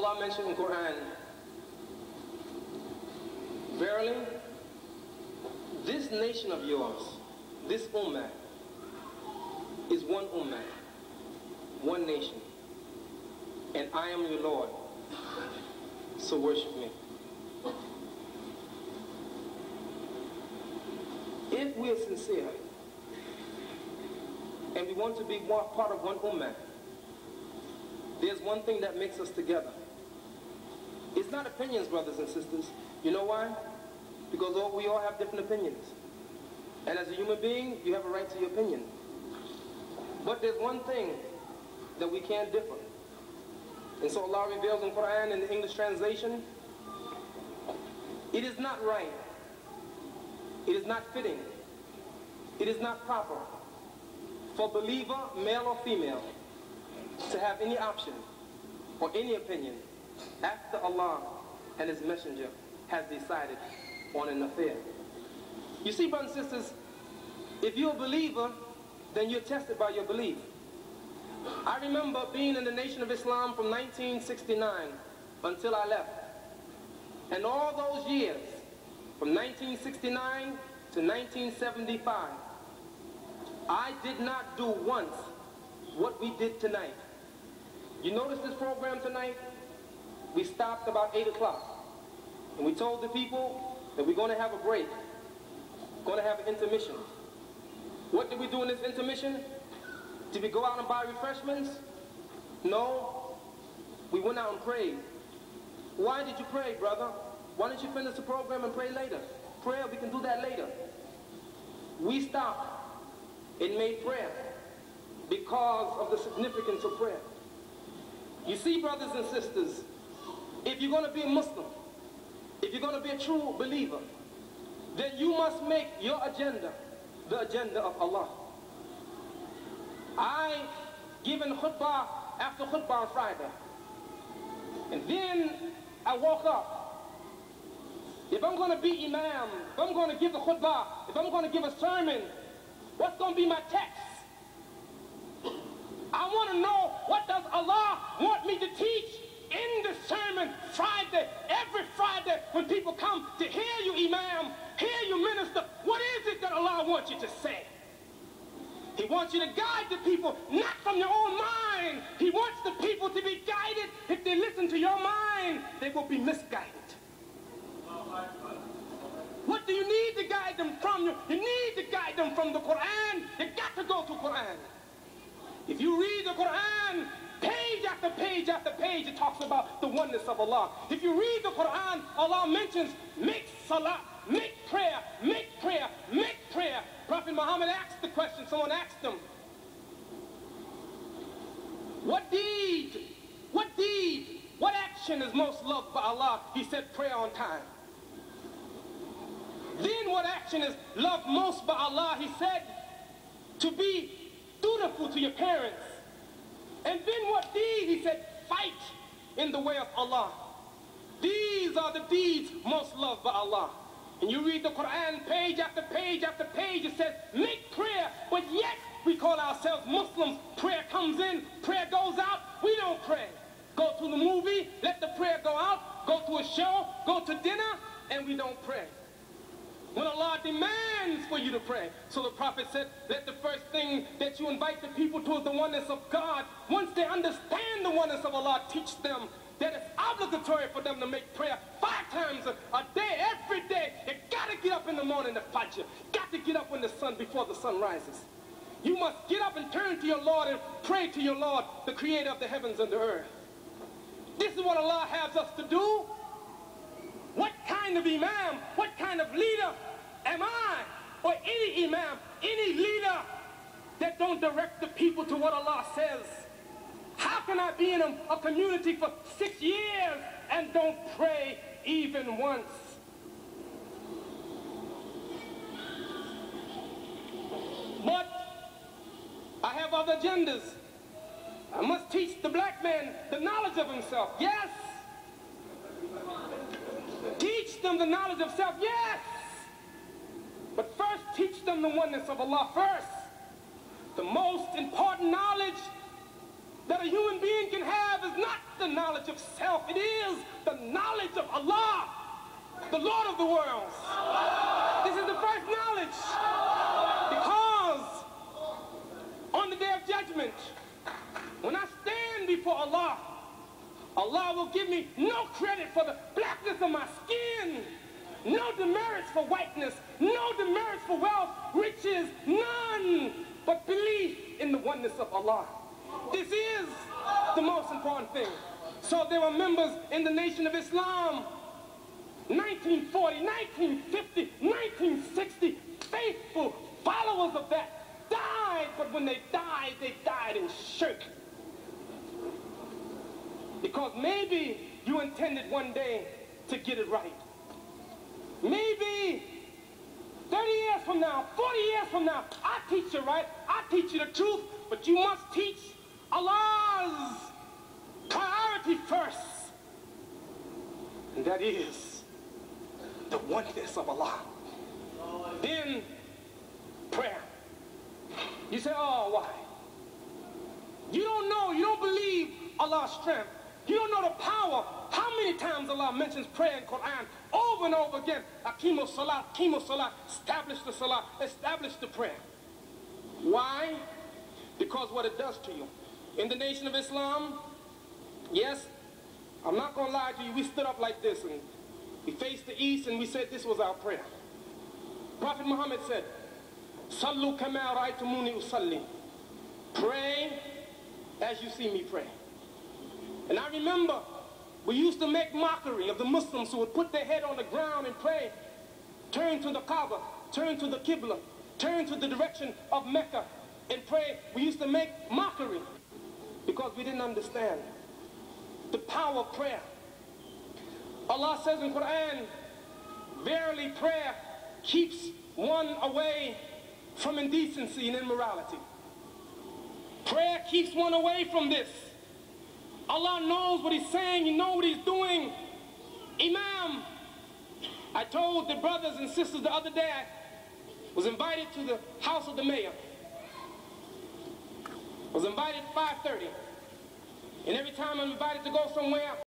Allah mentioned in Quran, verily, this nation of yours, this ummah, is one ummah, one nation, and I am your Lord, so worship me. If we are sincere and we want to be part of one ummah, there's one thing that makes us together. It's not opinions, brothers and sisters. You know why? Because we all have different opinions. And as a human being, you have a right to your opinion. But there's one thing that we can't differ. And so Allah reveals in Quran, in the English translation, it is not right, it is not fitting, it is not proper for believer, male or female, to have any option or any opinion after Allah and His Messenger has decided on an affair. You see, brothers and sisters, if you're a believer, then you're tested by your belief. I remember being in the Nation of Islam from 1969 until I left. And all those years, from 1969 to 1975, I did not do once what we did tonight. You notice this program tonight? We stopped about 8 o'clock. And we told the people that we're going to have a break. Going to have an intermission. What did we do in this intermission? Did we go out and buy refreshments? No. We went out and prayed. Why did you pray, brother? Why didn't you finish the program and pray later? Prayer, we can do that later. We stopped and made prayer because of the significance of prayer. You see, brothers and sisters, if you're going to be a Muslim, if you're going to be a true believer, then you must make your agenda the agenda of Allah. I given khutbah after khutbah on Friday, and then I woke up. If I'm going to be imam, if I'm going to give a khutbah, if I'm going to give a sermon, what's going to be my text? I want to know, what does Allah want me to teach in the sermon Friday, every Friday when people come to hear you imam, hear you minister? What is it that Allah wants you to say? He wants you to guide the people, not from your own mind. He wants the people to be guided. If they listen to your mind, they will be misguided. What do you need to guide them from? You need to guide them from the Quran. You got to go to Quran. If you read the Quran, page after page after page, it talks about the oneness of Allah. If you read the Quran, Allah mentions, make salah, make prayer, make prayer, make prayer. Prophet Mohammed asked the question, someone asked him, what deed, what action is most loved by Allah? He said, prayer on time. Then what action is loved most by Allah? He said, to be dutiful to your parents. And then what deed? He said, fight in the way of Allah. These are the deeds most loved by Allah. And you read the Quran page after page after page, it says, make prayer, but yet we call ourselves Muslims. Prayer comes in, prayer goes out, we don't pray. Go to the movie, let the prayer go out, go to a show, go to dinner, and we don't pray. When Allah demands for you to pray. So the Prophet said, let the first thing that you invite the people to is the oneness of God. Once they understand the oneness of Allah, teach them that it's obligatory for them to make prayer 5 times a day, every day. You gotta get up in the morning to fight you. Got to get up before the sun rises. You must get up and turn to your Lord and pray to your Lord, the creator of the heavens and the earth. This is what Allah has us to do. What kind of imam, what kind of leader am I, or any imam, any leader that don't direct the people to what Allah says? How can I be in a community for 6 years and don't pray even once? But I have other agendas. I must teach the black man the knowledge of himself. Yes. Teach them the knowledge of self. Yes. But first, teach them the oneness of Allah first. The most important knowledge that a human being can have is not the knowledge of self. It is the knowledge of Allah, the Lord of the worlds. This is the first knowledge. Because on the day of judgment, when I stand before Allah, Allah will give me no credit for the blackness of my skin, no demerits for whiteness, no demerits for wealth, riches, none but belief in the oneness of Allah. This is the most important thing. So there were members in the Nation of Islam, 1940, 1950, 1960, faithful followers of that, died, but when they died in shirk. Because maybe you intended one day to get it right. Maybe 30 years from now, 40 years from now, I teach you right, I teach you the truth, but you must teach Allah's priority first. And that is the oneness of Allah. Then prayer. You say, oh, why? You don't know, you don't believe Allah's strength. You don't know the power. How many times Allah mentions prayer in Quran over and over again? Aqimu salah, establish the salah, establish the prayer. Why? Because what it does to you. In the Nation of Islam, yes, I'm not going to lie to you, we stood up like this and we faced the east and we said this was our prayer. Prophet Muhammad said, Sallu kama ra'aytumuni usalli. Pray as you see me pray. And I remember we used to make mockery of the Muslims who would put their head on the ground and pray, turn to the Kaaba, turn to the Qibla, turn to the direction of Mecca and pray. We used to make mockery because we didn't understand the power of prayer. Allah says in Quran, verily prayer keeps one away from indecency and immorality. Prayer keeps one away from this. Allah knows what he's saying, he knows what he's doing. Imam, I told the brothers and sisters the other day, I was invited to the house of the mayor. I was invited at 5:30. And every time I'm invited to go somewhere,